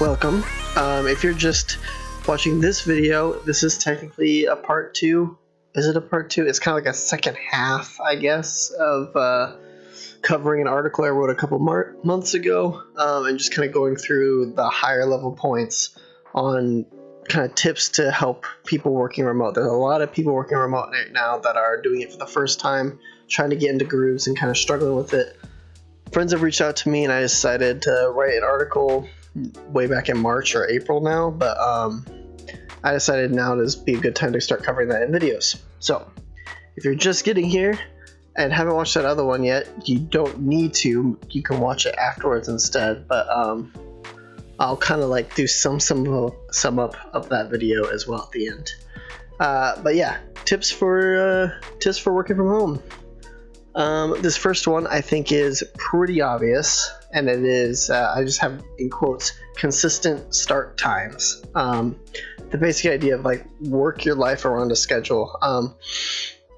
Welcome. If you're just watching this video, this is technically a part 2. Is it a part 2? It's kind of like a second half, I guess, of covering an article I wrote a couple months ago, and just kind of going through the higher level points on kind of tips to help people working remote. There's a lot of people working remote right now that are doing it for the first time, trying to get into grooves and kind of struggling with it. Friends have reached out to me and I decided to write an article way back in March or April now, but I decided now to be a good time to start covering that in videos. So if you're just getting here and haven't watched that other one yet, you don't need to. You can watch it afterwards instead, but I'll kind of like do sum up of that video as well at the end. But yeah, tips for working from home. This first one I think is pretty obvious, and it is, I just have in quotes, consistent start times. The basic idea of like work your life around a schedule.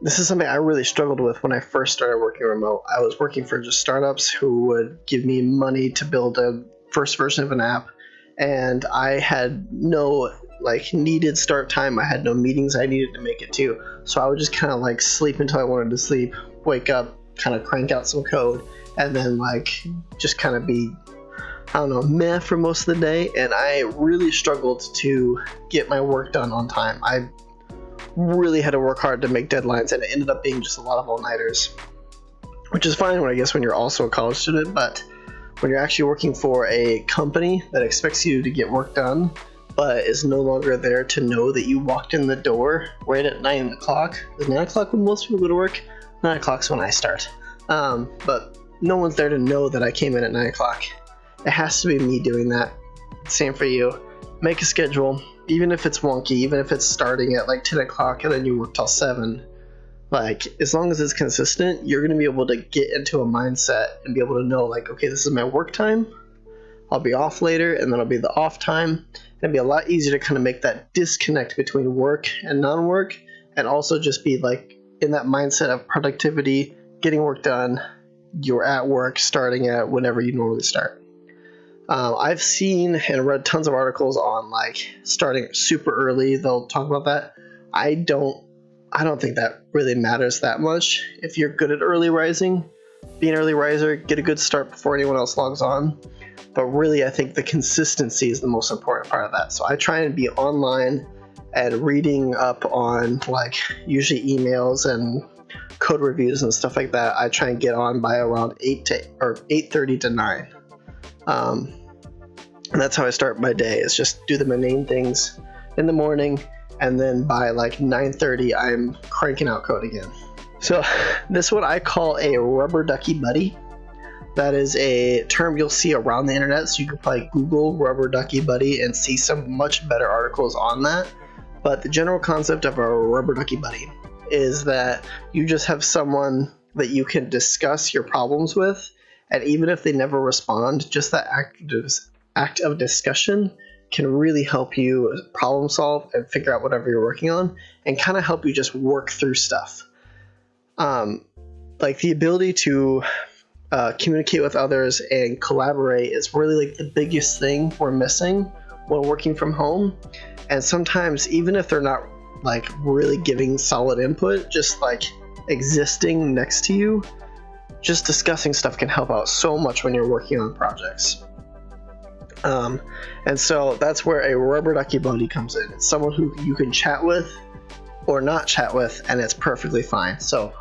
This is something I really struggled with when I first started working remote. I was working for just startups who would give me money to build a first version of an app, and I had no needed start time. I had no meetings I needed to make it to, so I would just kind of like sleep until I wanted to sleep, wake up, kind of crank out some code, and then just kind of be, I don't know, meh for most of the day. And I really struggled to get my work done on time. I really had to work hard to make deadlines, and it ended up being just a lot of all-nighters, which is fine when you're also a college student. But when you're actually working for a company that expects you to get work done but is no longer there to know that you walked in the door right at 9 o'clock. Is 9 o'clock when most people go to work? 9 o'clock's when I start. But no one's there to know that I came in at 9 o'clock. It has to be me doing that. Same for you. Make a schedule, even if it's wonky, even if it's starting at 10 o'clock and then you work till 7. As long as it's consistent, you're going to be able to get into a mindset and be able to know, okay, this is my work time. I'll be off later, and then I'll be the off time. It'll be a lot easier to kind of make that disconnect between work and non-work, and also just be in that mindset of productivity, getting work done. You're at work starting at whenever you normally start. I've seen and read tons of articles on starting super early. They'll talk about that. I don't think that really matters that much. If you're good at early rising, be an early riser, get a good start before anyone else logs on. But really, I think the consistency is the most important part of that. So I try and be online and reading up on usually emails and code reviews and stuff like that. I try and get on by around 8:30 to 9. And that's how I start my day, is just do the main things in the morning, and then by 9:30 I'm cranking out code again. So this one I call a rubber ducky buddy. That is a term you'll see around the internet, so you can probably Google rubber ducky buddy and see some much better articles on that. But the general concept of a rubber ducky buddy is that you just have someone that you can discuss your problems with, and even if they never respond, just that act of discussion can really help you problem solve and figure out whatever you're working on, and kind of help you just work through stuff. The ability to communicate with others and collaborate is really the biggest thing we're missing when working from home. And sometimes, even if they're not really giving solid input, just existing next to you, just discussing stuff can help out so much when you're working on projects. And so that's where a rubber ducky buddy comes in. It's someone who you can chat with or not chat with, and it's perfectly fine. So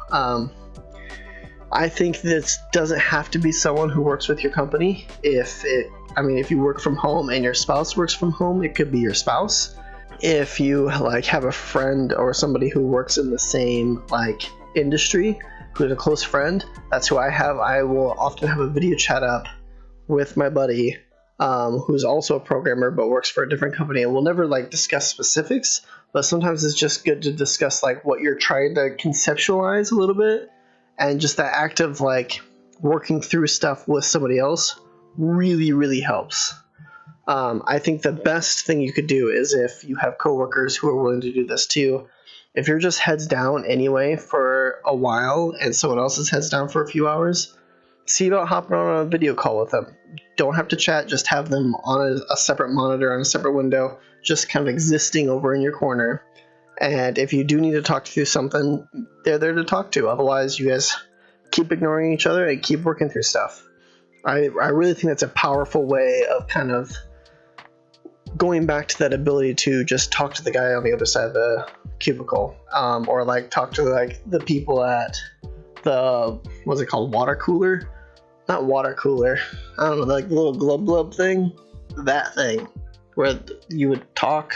I think this doesn't have to be someone who works with your company. If you work from home and your spouse works from home, it could be your spouse. If you have a friend or somebody who works in the same industry, who's a close friend, that's who I have. I will often have a video chat up with my buddy, who's also a programmer but works for a different company, and we'll never discuss specifics, but sometimes it's just good to discuss what you're trying to conceptualize a little bit. And just that act of working through stuff with somebody else really, really helps. I think the best thing you could do is, if you have coworkers who are willing to do this too, if you're just heads down anyway for a while and someone else is heads down for a few hours, see about hopping on a video call with them. Don't have to chat, just have them on a separate monitor on a separate window, just kind of existing over in your corner. And if you do need to talk through something, they're there to talk to. Otherwise, you guys keep ignoring each other and keep working through stuff. I really think that's a powerful way of kind of going back to that ability to just talk to the guy on the other side of the cubicle, or like talk to like the people at the, what's it called, water cooler? Not water cooler. I don't know, like the little glub thing. That thing where you would talk.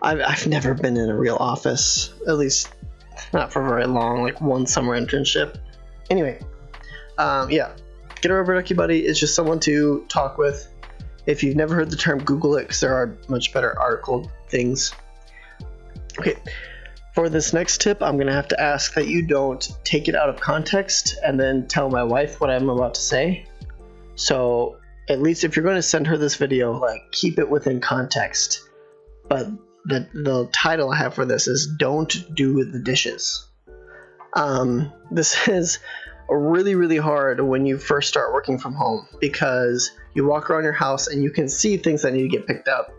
I've never been in a real office, at least not for very long, like one summer internship. Anyway, yeah, get a rubber ducky buddy. It's just someone to talk with. If you've never heard the term, Google it, because there are much better article things. Okay, for this next tip, I'm going to have to ask that you don't take it out of context and then tell my wife what I'm about to say. So at least if you're going to send her this video, like, keep it within context. But the title I have for this is Don't Do the Dishes. This is really, really hard when you first start working from home, because you walk around your house and you can see things that need to get picked up,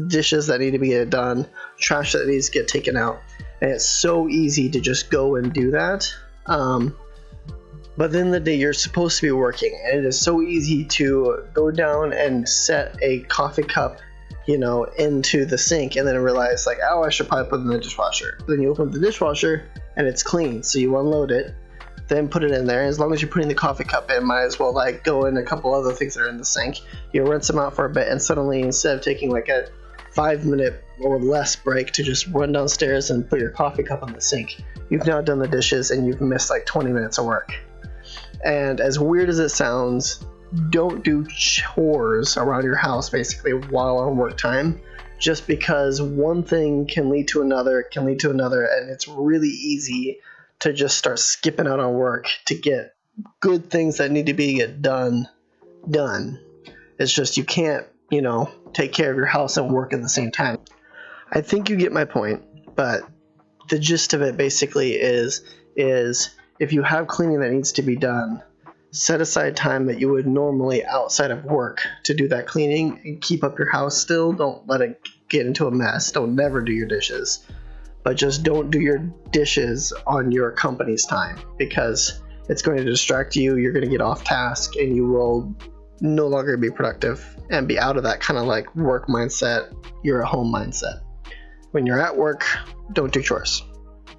dishes that need to be done, trash that needs to get taken out, and it's so easy to just go and do that. But then the day you're supposed to be working, and it is so easy to go down and set a coffee cup, you know, into the sink, and then realize like, oh, I should probably put it in the dishwasher. Then you open up the dishwasher and it's clean, so you unload it, then put it in there. As long as you're putting the coffee cup in, might as well like go in a couple other things that are in the sink. You rinse them out for a bit, and suddenly, instead of taking like a 5-minute or less break to just run downstairs and put your coffee cup in the sink, you've now done the dishes and you've missed like 20 minutes of work. And as weird as it sounds, don't do chores around your house basically while on work time, just because one thing can lead to another, and it's really easy to just start skipping out on work to get good things that need to be done. It's just you can't, you know, take care of your house and work at the same time. I think you get my point, but the gist of it basically is if you have cleaning that needs to be done, set aside time that you would normally outside of work to do that cleaning and keep up your house still. Don't let it get into a mess. Don't never do your dishes. But just don't do your dishes on your company's time, because it's going to distract you. You're going to get off task and you will no longer be productive and be out of that kind of like work mindset. You're a home mindset. When you're at work, don't do chores.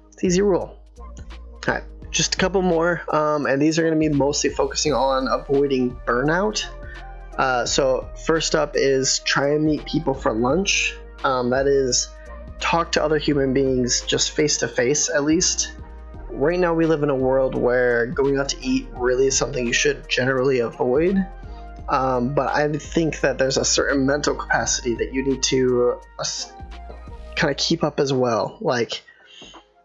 It's an easy rule. All right, just a couple more, and these are going to be mostly focusing on avoiding burnout. So first up is try and meet people for lunch. That is, talk to other human beings just face to face, at least. Right now we live in a world where going out to eat really is something you should generally avoid. But I think that there's a certain mental capacity that you need to kind of keep up as well. Like,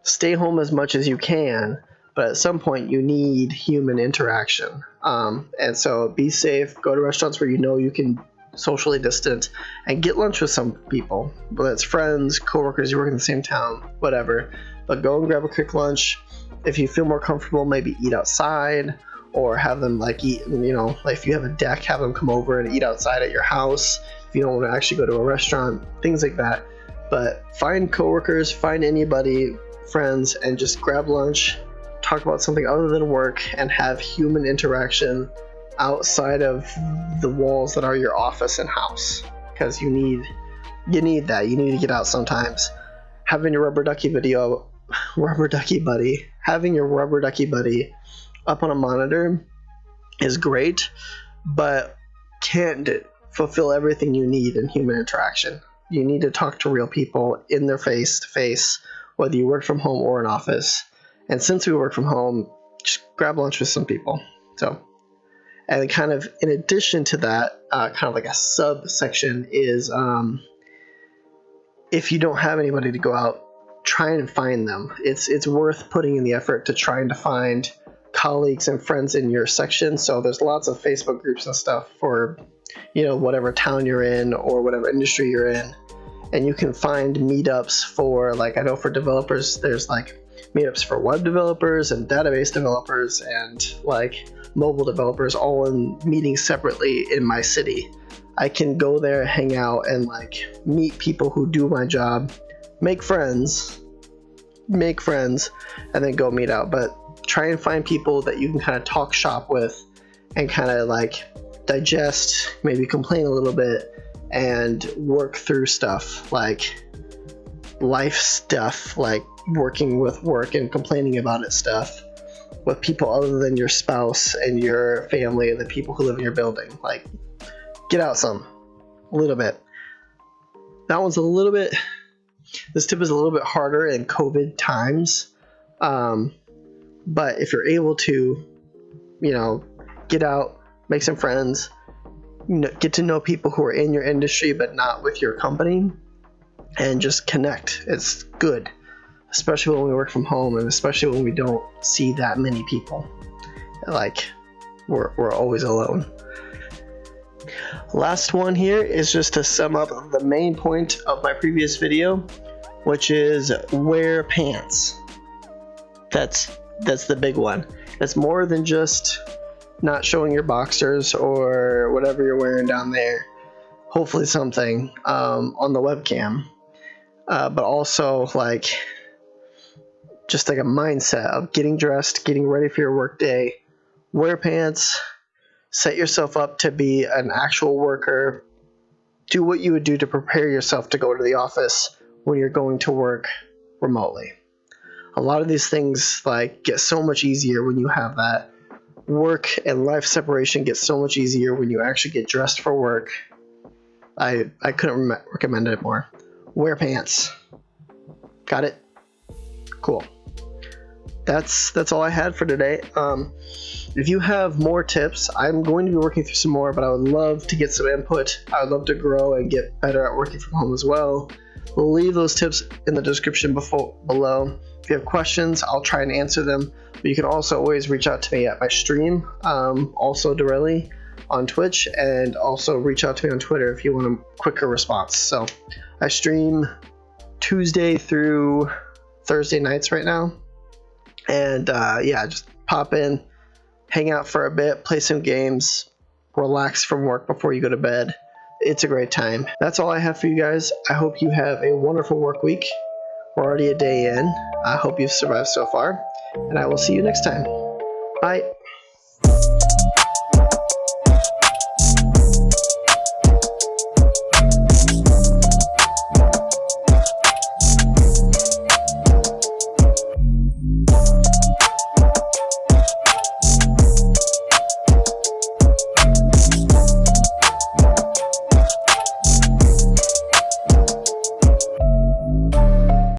stay home as much as you can, but at some point you need human interaction. And so be safe, go to restaurants where you know you can socially distant, and get lunch with some people, whether it's friends, coworkers, you work in the same town, whatever. But go and grab a quick lunch. If you feel more comfortable, maybe eat outside, or have them like eat, you know, like if you have a deck, have them come over and eat outside at your house if you don't want to actually go to a restaurant, things like that. But find coworkers, find anybody, friends, and just grab lunch, talk about something other than work, and have human interaction outside of the walls that are your office and house, because you need that. You need to get out sometimes. Having your rubber ducky buddy up on a monitor is great, but can't fulfill everything you need in human interaction. You need to talk to real people in their face to face, whether you work from home or an office. And since we work from home, just grab lunch with some people. So, and kind of in addition to that, kind of like a subsection is, if you don't have anybody to go out, try and find them. It's worth putting in the effort to trying to find colleagues and friends in your section. So there's lots of Facebook groups and stuff for, you know, whatever town you're in or whatever industry you're in. And you can find meetups for, like, I know for developers, there's like meetups for web developers and database developers and like mobile developers, all in meetings separately in my city. I can go there, hang out, and like meet people who do my job, make friends, and then go meet out. But try and find people that you can kind of talk shop with and kind of like digest, maybe complain a little bit, and work through stuff like life stuff, like working with work and complaining about it stuff with people other than your spouse and your family and the people who live in your building. Like, get out a little bit. This tip is a little bit harder in COVID times, but if you're able to, get out, make some friends, get to know people who are in your industry but not with your company, and just connect. It's good, especially when we work from home and especially when we don't see that many people. Like, we're always alone. Last one here is just to sum up the main point of my previous video, which is wear pants. That's the big one. It's more than just not showing your boxers or whatever you're wearing down there. Hopefully something on the webcam. But also like just like a mindset of getting dressed, getting ready for your work day. Wear pants, set yourself up to be an actual worker. Do what you would do to prepare yourself to go to the office when you're going to work remotely. A lot of these things like get so much easier when you have that. Work and life separation gets so much easier when you actually get dressed for work. I couldn't recommend it more. Wear pants. Got it? Cool. That's all I had for today. If you have more tips, I'm going to be working through some more, but I would love to get some input. I would love to grow and get better at working from home as well. We'll leave those tips in the description below. If you have questions, I'll try and answer them. But you can also always reach out to me at my stream, also Dorelli on Twitch, and also reach out to me on Twitter if you want a quicker response. So I stream Tuesday through Thursday nights right now. And just pop in, hang out for a bit, play some games, relax from work before you go to bed. It's a great time. That's all I have for you guys. I hope you have a wonderful work week. We're already a day in. I hope you've survived so far. And I will see you next time. Bye.